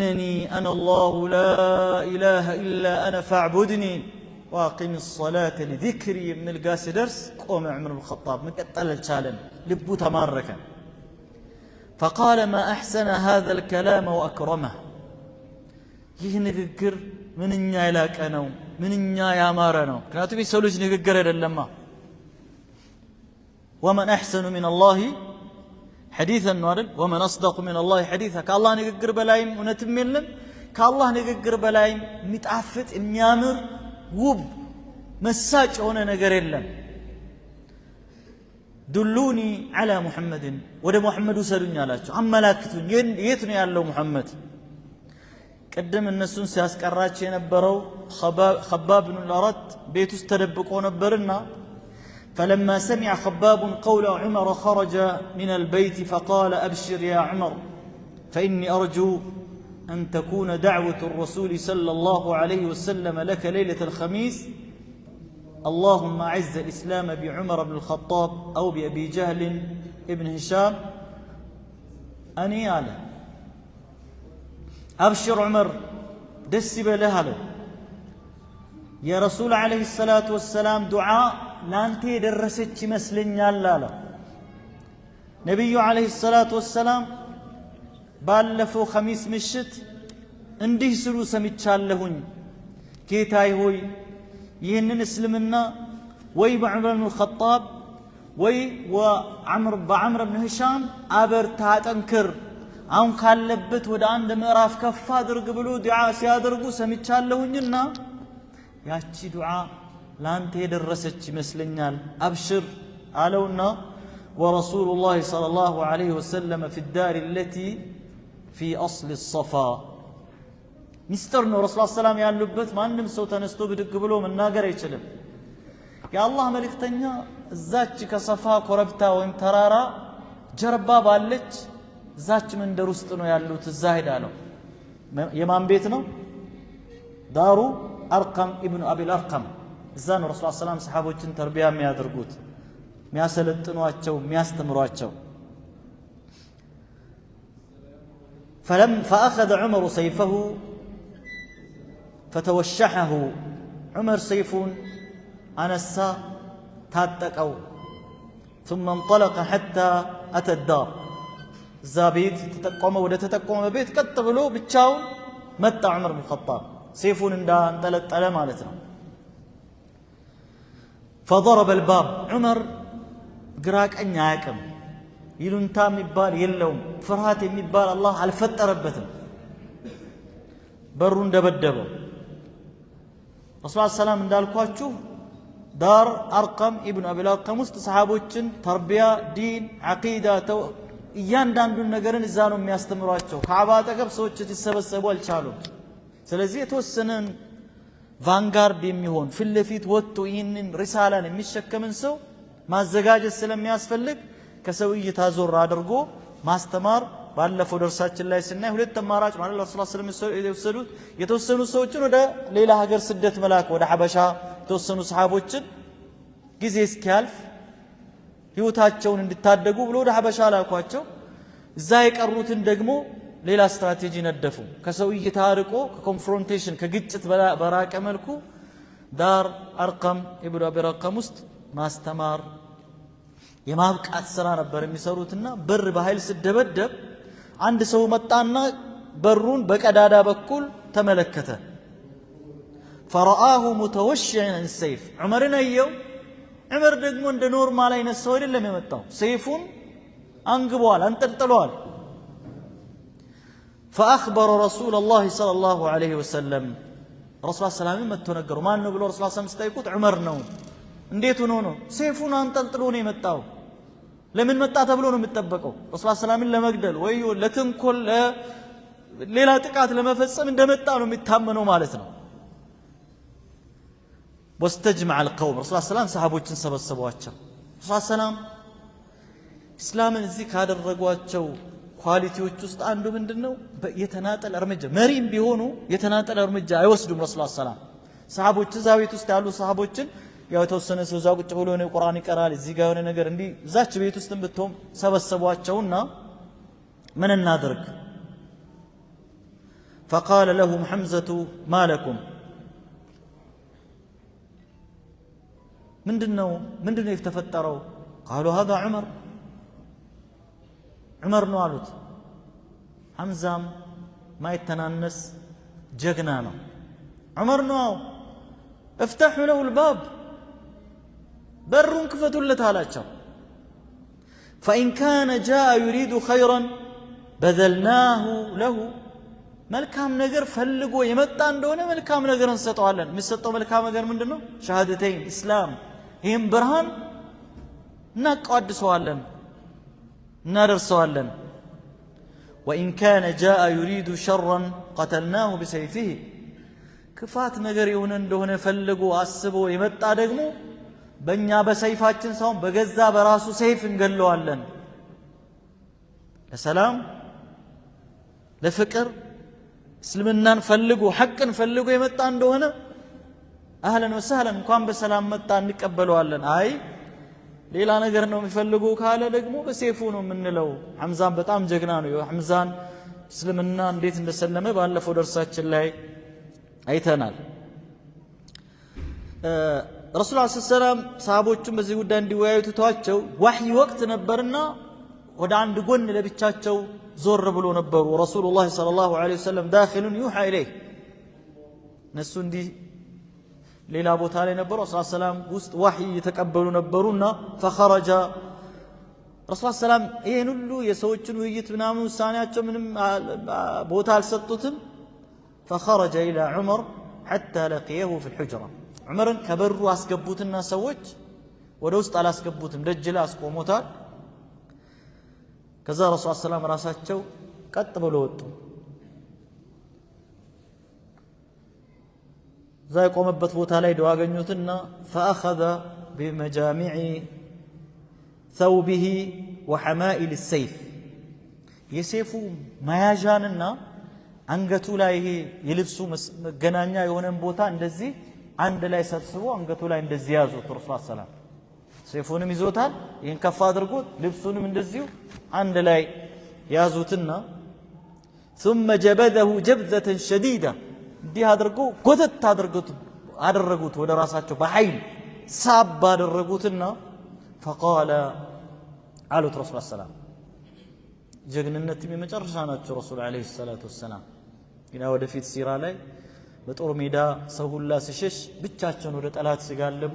إنني أنا الله لا إله إلا أنا فاعبدني وأقم الصلاة لذكري من القاس درس قوم عمر الخطاب مكتل الشالن لبو تماركا فقال ما أحسن هذا الكلام وأكرمه ይህ ንግግር ምንኛ ይላቀ ነው ምንኛ ያማረ ነው ምክንያቱም የሰው ልጅ ንግግር አይደለማ ومن أحسن من الله حديثا نورد ومن أصدق من الله حديثا كالله نقر بلايم ونتملم كالله نقر بلايم متعفت الميامر وب مساج هنا نقر اللم دلوني على محمد وده محمد سألوني على عما لاكتون يتني على محمد قدم النسون سياسكرات ينبروا خباب بن الأرد بيت استدبقوا نبرنا فلما سمع خباب قول عمر خرج من البيت فقال أبشر يا عمر فإني أرجو أن تكون دعوة الرسول صلى الله عليه وسلم لك ليلة الخميس اللهم أعز الإسلام بعمر بن الخطاب أو بأبي جهل ابن هشام أني على أبشر عمر دسب لها له يا رسول عليه الصلاة والسلام دعاء لانتي درست مسلن يالا نبي عليه الصلاة والسلام بالفو خميس مشت انديه سلو سمتشال لهن كيتاي هوي يهنن اسلمنا وي بعمر بن الخطاب وي بعمر بن هشام أبر تاتنكر አሁን ካለበት ወደ አንድ ምዕራፍ ከፍ አድርግ ብሎ ዱዓ ሲያደርጉ ሰምቻለሁኝና ያቺ ዱዓ ላንተ የደረሰች ይመስለኛል አብሽር አለውና ورسول الله صلى الله عليه وسلم في الدار التي في أصل الصفا مسترنا رسول الله صلى الله عليه وسلم ያሉበት ማንም ሰው ተነስቶ ብድግ ብሎ መናገር አይችልም የአላህ መልእክተኛ እዛች ከሰፋ ኮረብታ ወይም ተራራ ጀርባ ባለች ዛች መንደር ውስጥ ነው ያሉት እዛ ሄዳ ነው የማን ቤት ነው ዳሩ አርቀም ኢብኑ አቢ አልአርቀም እዛ ነው ረሱል ሰለላሁ ዐለይሂ ወሰለም ሰሃቦችን ተርቢያ የሚያደርጉት የሚያሰለጥኗቸው የሚያስተምሯቸው فأخذ عمر سيفه فتوشحه عمر سيف أنسى تاتقوا ثم انطلق حتى أتى الدار زابيت تتقوم ولا تتقوم بيت كتبلو بتشاو متى عمر بن الخطاب سيفون اندان ثلاث على مالتنا فضرب الباب عمر قراك أن ياكم يلون تام يبال يلوم فرهات يبال الله على فتر بتم برون دبدبه رسول الله صلى الله عليه وسلم دال كواتشو دار أرقم ابن أبي الأرقم مستصحابوچن تربية دين عقيدة እያንዳንዱን ነገርን እዛ ነው የሚያስተምሯቸው ካዕባ አጠገብ ሰዎች ሲሰበሰቡ አልቻሉም ስለዚህ የተወሰነን ቫንጋርድ የሚሆን ፍለፊት ወጥቶ ይህንን ሪሳላን የሚሸከምን ሰው ማዘጋጀት ስለሚያስፈልግ ከሰው እይታ ዞር አድርጎ ማስተማር ባለፈው ደርሳችን ላይ ስናይ ሁለት አማራጭ ማለት ረሱላህ ሰለላሁ ዐለይሂ ወሰለም የተወሰኑ ሰዎችን ወደ ሌላ ሀገር ስደት መላክ ወደ ሐበሻ የተወሰኑ ሰሃቦችን ጊዜ እስኪያልፍ ህይወታቸውን እንድታደጉ ብሎ ወደ ሐበሻ ላኳቸው እዛ የቀሩትን ደግሞ ሌላ ስትራቴጂ ነደፉ ከሰው እይታ አርቆ ከኮንፍሮንቴሽን ከግጭት በራቀ መልኩ ዳር አርቀም ኢብኑ አቢ አልአርቀም ውስጥ ማስተማር የማብቃት ስራ ነበር የሚሰሩትና በር በኃይል ሲደበደብ አንድ ሰው መጣና በሩን በቀዳዳ በኩል ተመለከተ فرآه متوشعا السيف عمرን አየው عمر ደግሞ እንደ ኖርማል አይነት ሰው አይደለም የመጣው ሰይፉን አንግቧል አንጠልጥሏል فأخبر رسول الله صلى الله عليه وسلم رسول الله صلى الله عليه وسلم መጥቶ ነገሩ ማን ነው ብሎ ረሱል ሰለላሁ ዐለይሂ ወሰለም ሲጠይቁት ዑመር ነው እንዴት ሆኖ ነው ሰይፉን አንጠልጥሎ ነው የመጣው ለምን መጣ ተብሎ ነው የሚጠበቀው ረሱል ሰለላሁ ዐለይሂ ወሰለም ለመግደል ወይ ለተንኮል ሌላ ጥቃት ለመፈጸም እንደመጣ ነው የሚታመነው ማለት ነው واستجمع القوم رسول الله صلى الله عليه وسلم صحابوችን ሰበሰቧቸው ረሱል ሰለላሁ ዐለይሂ ወሰለም እስላምን እዚህ ካደረጓቸው ኳሊቲዎች ውስጥ አንዱ ምንድነው የተናጠል እርምጃ መሪም ቢሆኑ የተናጠል እርምጃ አይወስዱም ረሱል ሰለላሁ ዐለይሂ ወሰለም ሰሃቦች እዛ ቤት ውስጥ ያሉ ሰሃቦችን ያው የተወሰነ ሰው እዛ ቁጭ ብሎ ነው ቁርአን ይቀራል እዚህ ጋር የሆነ ነገር እንዲህ እዛች ቤት ውስጥ ብትሆን ሰበሰቧቸውና ምን እናድርግ فقال لهم حمزة ما لكم من دنو يفتفتروا قالوا هذا عمر نوالوت حمزام ما يتنانس جغنانا عمر نو افتحوا له الباب برون كفتوا لتالاچو فإن كان جاء يريد خيرا بذلناه له መልካም ነገር ፈልጎ የመጣ እንደሆነ መልካም ነገር እንሰጠዋለን የሚሰጠው መልካም ነገር ምንድነው ሸሃደተይን እስላም ይሄን ብርሃን እናቀዋድሰዋለን እናደርሰዋለን وإن كان جاء يريد شرا قتلناه بسيفه ክፋት ነገር የሆነ እንደሆነ ፈልጎ አስቦ የመጣ ደግሞ በእኛ በሰይፋችን ሳይሆን በገዛ በራሱ ሰይፍ እንገለዋለን ለሰላም ለፍቅር እስልምናን ፈልጉ ሐቅን ፈልጉ የመጣ እንደሆነ አህለን ወሰህለን እንኳን በሰላም መጣ እንቀበለዋለን አይ ሌላ ነገር ነው የሚፈልጉ ካለ ደግሞ በሰይፉ ነው የምንለው ሐምዛን በጣም ጀግና ነው ሐምዛን እስልምና እንዴት እንደሰለመ ባለፈው ደርሳችን ላይ አይተናል ረሱል ሰለላሁ ዐለይሂ ወሰለም ሰሃቦቹን በዚህ ጉዳይ እንዲወያዩ ተዋቸው ወህይ ወቅት ነበርና ወደ አንድ ጎን ለብቻቸው ዞር ብሎ ነበሩ ረሱላህ ሰለላሁ ዐለይሂ ወሰለም ዳኺሉን ዩሃ ኢለይህ ነሱ እንዲ ሌላ ቦታ ላይ ነበሩ ረሱላህ ሰላም ውስጥ ወህይ የተቀበሉ ነበሩና فخرج ረሱላህ ሰላም ይሄን ሁሉ የሰዎችን ውይይት ምናምን ውሳኔያቸው ምንም ቦታ አልሰጡትም فخرج الى عمر حتى لقيه في الحجره عمرን ከበሩ አስገቡትና ሰዎች ወደ ውስጥ አላስገቡትም ደጅ ላይ አስቆሞታል ከዛ ረሱላህ ሰላም ራሳቸው ቀጥ ብሎ ወጡ ዛ የቆመበት ቦታ ላይ ዱዓ አገኙትና فاخذ بمجامع ثوبه وحمائل السيف የሰይፉ መያዣንና አንገቱ ላይ የልብሱ መገናኛ የሆነን ቦታ እንደዚህ አንድ ላይ ሰብስቦ አንገቱ ላይ እንደዚህ ያዙት ረሱላህ ሰላም ሰይፉንም ይዞታል ይሄን ከፍ አድርጎት ልብሱንም እንደዚሁ አንድ ላይ ያዙትና ثم جبذه جبذة شديدة እንዲህ አድርጎ ጎተት አደረጉት ወደ ራሳቸው በኃይል ሳብ አደረጉትና فقال አሉት ረሱላህ ሰላም ጀግንነትም የመጨረሻ ናቸው ረሱል አለይሂ ሰላቱ ወሰላም እና ወደፊት ሲራ ላይ በጦር ሜዳ ሰው ሁላ ሲሸሽ ብቻቸውን ወደ ጠላት ሲጋለቡ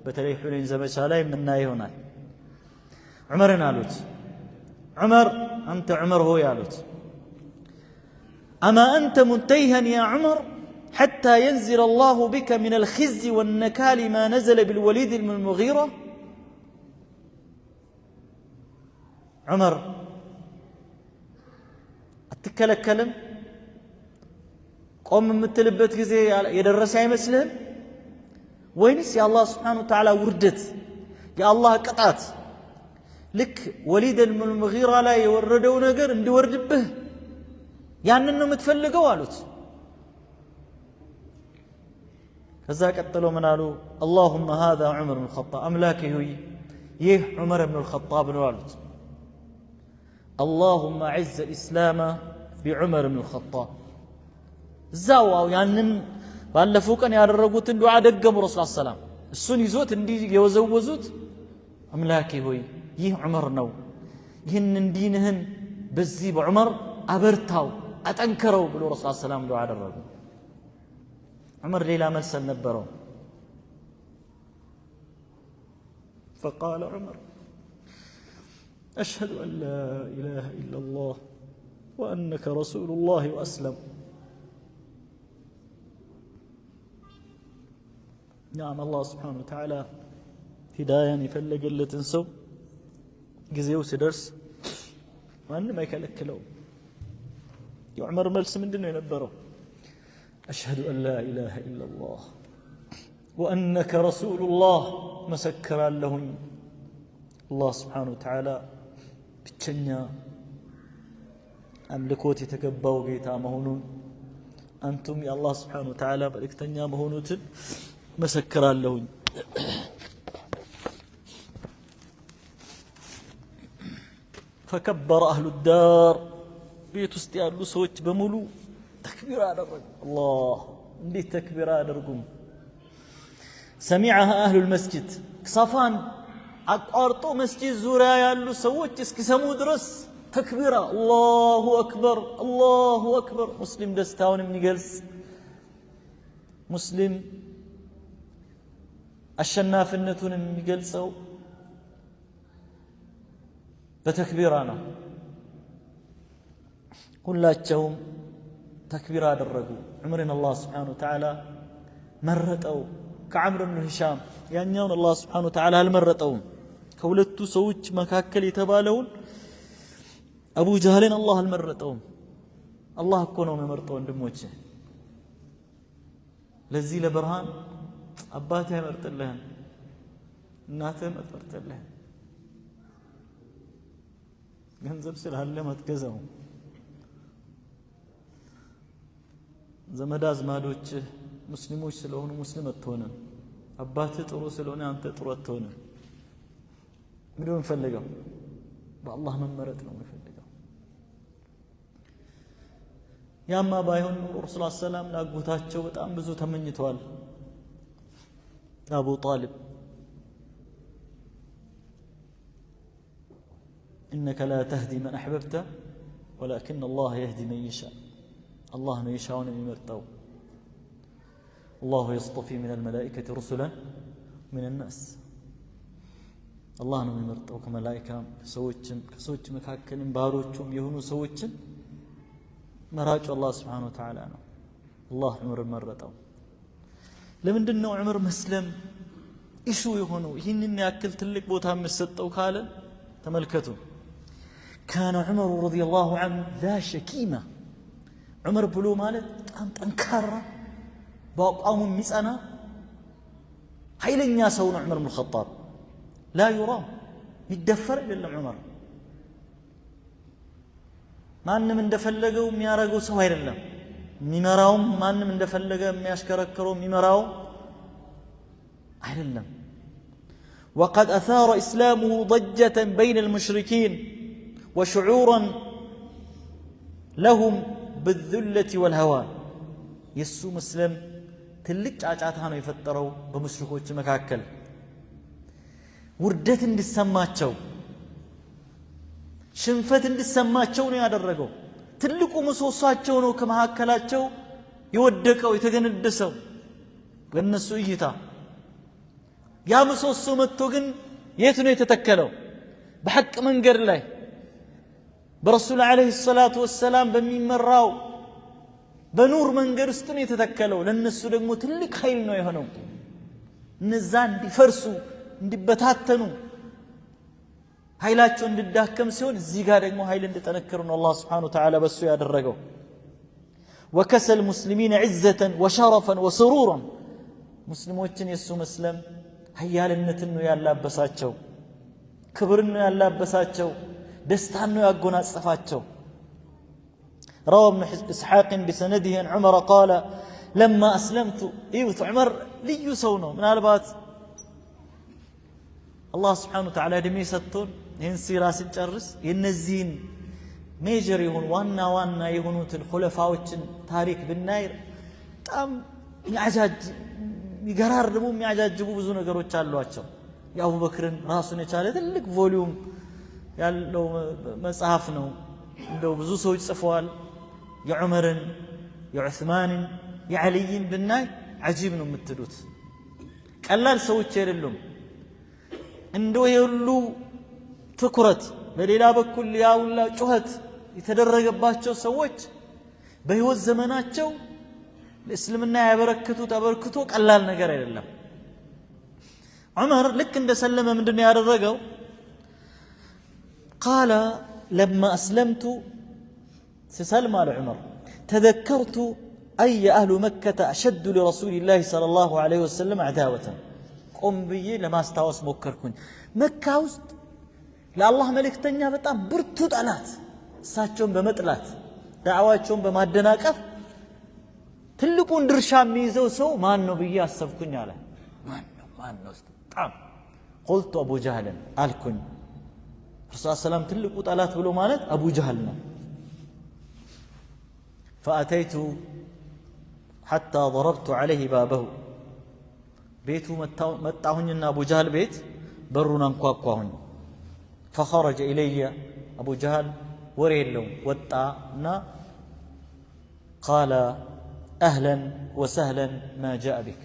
በተለይ ሁነይን ዘመቻ ላይ ምናይ ይሆናል ዑመርን አሉት ዑመር አንተ ዑመር ሆይ አሉት أما أنت منتهيا يا عمر حتى ينزل الله بك من الخزي والنكال ما نزل بالوليد بن المغيرة عمر أتكلم قوم متلبت غزي يدرس አይመስልህም ወይንስ የአላህ Subhanahu Wa Ta'ala ውርደት የአላህ ቅጣት ልክ ወሊድ ብን ሙጊራ ላይ የወረደው ነገር እንዲወርድብህ ያንን ነው የምትፈልገው አሉት ከዛ ቀጥሎ ምን አሉ اللهم هذا عمر بن الخطاب አምላኬ ሆይ ይህ ዑመር ብን الخطاب ነው አሉት اللهم اعز الاسلام بعمر بن الخطاب እዛው ያንን ባለፈው ቀን ያደረጉትን ዱዓ ደገሙ ረሱላህ ሰላም እሱን ይዞት እንዲህ የወዘወዙት አምላኬ ሆይ ይህ ዑመር ነው ይህን ዲንህን በዚህ በዑመር አበርታው አጠንከረው ብሎ ረሱላህ ሰላም ዱዓ አደረጉ ዑመር ሌላ መልስ ነበረው فقال عمر أشهد أن لا إله إلا الله وأنك رسول الله وأسلم نعم الله سبحانه وتعالى هداية يفلق اللي تنسو جزيو سدرس وأن ما يكلكلو يعمر ملس من دنيا ينبره أشهد أن لا إله إلا الله وأنك رسول الله مسكرا لهم الله سبحانه وتعالى بتشنيا أملكوت يتكبوا قيتا مهونون أنتم يا الله سبحانه وتعالى بلكتنيا مهونوت مسكرا لهم فكبر أهل الدار بيت استيالو سويت بملو تكبير أدركم الله انديت تكبير أدركم سمعها أهل المسجد صفان أقارطو مسجد زورا يالو سووش اسكسمو درس تكبير الله أكبر الله أكبر مسلم دستاون من جلس مسلم الشناف النتون من جلسو بتكبيرانا كلاتهم تكبير أدركوا عمرنا الله سبحانه وتعالى مرتوا كعمر بن هشام يعني يوم الله سبحانه وتعالى هل مرتوا كولدتو سوج مكاكل يتبالون أبو جهلين الله هل مرتوا الله كونوا ممرتوا اندموجه لذي لبرهان أباتها مرت لهم እናትህ መጥፈርተልህ ገንዘብ ስላለ ማትገዛው ዘመድ አዝማዶች ሙስሊሞች ስለሆኑ ሙስሊም አትሆንም አባትህ ጥሩ ስለሆነ አንተ ጥሩ አትሆንም ምንድነው የምፈልገው በአላህ መመረጥ ነው የምፈልገው ያማ ባይሆን ረሱል ሰለላሁ ላጎታቸው በጣም ብዙ ተመኝተዋል አቡ ጣሊብ إنك لا تهدي من أحببت ولكن الله يهدي من يشاء الله ما يشاءون من مرتو الله يصطفي من الملائكة رسلا من الناس الله من مرتو كملائكة كسوتش مكاكل باروتشم يهونوا سوتش مراج الله سبحانه وتعالى الله عمر مرتو لمن دنو عمر مسلم إيشو يهونوا يهنني أكلت لك بوتها من الستة وكالا تملكته كان عمر رضي الله عنه ذا شكيمة عمر بلو مالت أنكارا باقام مسأنا هاي لن ياسون عمر بن الخطاب لا يرام يدفر إلا عمر ما أن من دفلقوا ميارقوا سوير الله ميمراهم ما أن من دفلقوا مياشكركروا ميمراهم هاي لله وقد أثار إسلامه ضجة بين المشركين وشعورا لهم بالذلة والهوان يسو مسلم تلك عجعتها يفتروا بمشركوች መካከል ውርደት እንዲሰማቸው ሽንፈት እንዲሰማቸው ነው ያደረገው ትልቁ ምሰሶአቸው ነው ከመሐከላቸው የወደቀው የተገነደሰው በእነሱ እይታ ያ ምሰሶ መጥቶ ግን የት ነው የተተከለው በሐቅ መንገድ ላይ برسول عليه الصلاة والسلام بميمراو بنور منجر ውስጥ ነው የተተከለው ለነሱ ደግሞ ትልቅ ኃይል ነው የሆነው እነዛ እንዲፈርሱ እንዲበታተኑ ኃይላቸው እንዲዳከም ሲሆን እዚህ ጋር ደግሞ ኃይል እንዲጠነክሩ ነው አላህ Subhanahu Wa Ta'ala በሱ ያደረገው وكسل المسلمين عزة وشرفا وسرورا ሙስሊሞችን የሱ መስለም ኃያልነትን ነው ያላበሳቸው ክብርን ነው ያላበሳቸው دستانو يقونا الصفاتشو روى ابن إسحاق بسنده عن عمر قال لما أسلمت إيوت عمر لي يسونو من البات الله سبحانه وتعالى دمي ستون ينسي راس الجرس ينزين ميجر يهون وانا يهونوت الخلفاء تاريخ بالناير تام يعجاج يقرار دمو يعجاج جبو بزون قروت شالواتشو يا أبو بكر راسو نيشالة تلك فوليوم ያለው መጽሐፍ ነው እንደው ብዙ ሰዎች ጽፈዋል የዑመርን የዑስማንን የዓሊን ብናይ አጂብ ነው የምትሉት ቀላል ሰዎች አይደሉም እንደው የሁሉ ትኩረት በሌላ በኩል ያውላ ጩኸት የተደረገባቸው ሰዎች በህይወት ዘመናቸው ለእስልምና ያበረከቱት አበርክቶ ቀላል ነገር አይደለም ዑመር ልክ እንደሰለመ ምንድነው ያደረገው قال لما أسلمت سسلم على عمر تذكرت أي أهل مكة أشد لرسول الله صلى الله عليه وسلم عداوة قم بي لما استواس مكركن مكة وسط لا الله ملك تنيا بتاع برتو طلات ساتشون بمطلات دعواتهم بمادناقف تلقون درشا ميزو سو ما نو بي اسفكن على ما نو قلت أبو جهل الكن رسول الله سلام تلقوا طلات بلو مالت أبو جهل فأتيت حتى ضربت عليه بابه بيته متاهن أبو جهل بيت برنا انقاقهن فخرج إلي أبو جهل وريلهم وطعنا قال أهلا وسهلا ما جاء بك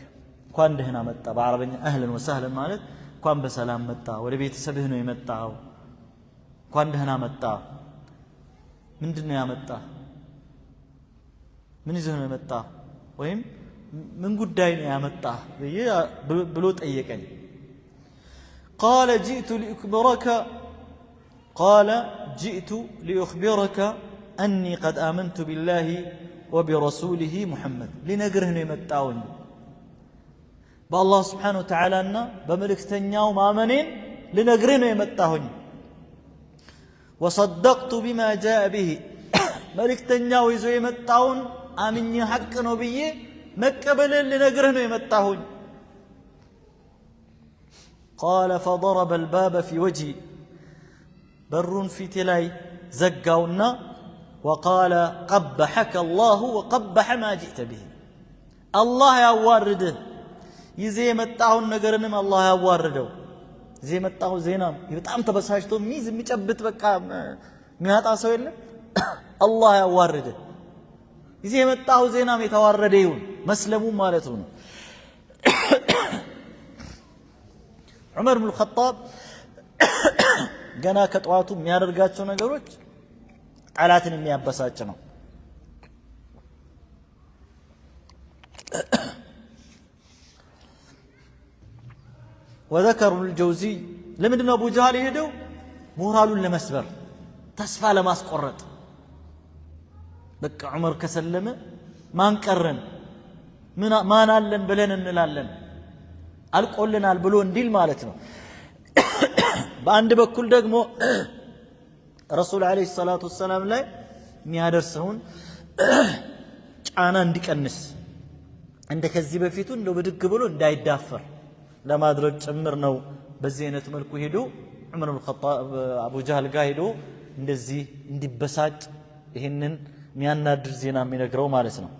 كان دهنا متى بعربية أهلا وسهلا مالت كان بسلام متى ولبيت سبهنو يمتى كان دهنا متى من دنيا متى من يزهنو يمتى وهم من قدين يا متى بلوت أيكني قال جئت لأخبرك أني قد آمنت بالله وبرسوله محمد لنقرهن يمتعون بالله سبحانه وتعالى بملك تنياو مامنين لنقرهن يمتعون وصدقت بما جاء به ملك تنياو يزو يمتعون آمني حق نبي مكبل لنقرهن يمتعون قال فضرب الباب في وجهي برون في تلاي زقاونا وقال قبحك الله وقبح ما جئت به الله يوارده يزي متاون نغرنم الله يوارده زي متاو زينام بتام تبساشتو ميز ميጨብጥ በቃ ሚያጣ ሰው የለ الله يوارده يزي متاو زينام የተዋረደ ይሁን መስለሙ ማለት ነው ዑመር ኢብኑ ኸጣብ ገና ከጧቱ የሚያደርጋቸው ነገሮች ቃላትን የሚያበሳጭ ነው وذكر الجوزي لمدن ابو جهل يهدوا مورالون لمسبر تسفى لماسقرط بك عمر كسلمه ما نقرن ما نالن بلن انلالن አልቆልናል ብሎ እንዲል ማለት ነው በአንድ በኩል ደግሞ ረሱል አለይሂ ሰላቱ ወሰለም ላይ የሚያደርሰውን ጫና እንዲቀንስ እንደ ከዚህ በፊቱ እንደው በድግ ብሎ እንዳይዳፈር ለማድረግ ጭምር ነው በዚህ አይነት መልኩ ሄዶ ዑመር ኢብኑ ኸጣብ አቡ ጀህል ጋር ሄዶ እንደዚህ እንዲበሳጭ ይሄንን የሚያናድር ዜና የሚነግረው ማለት ነው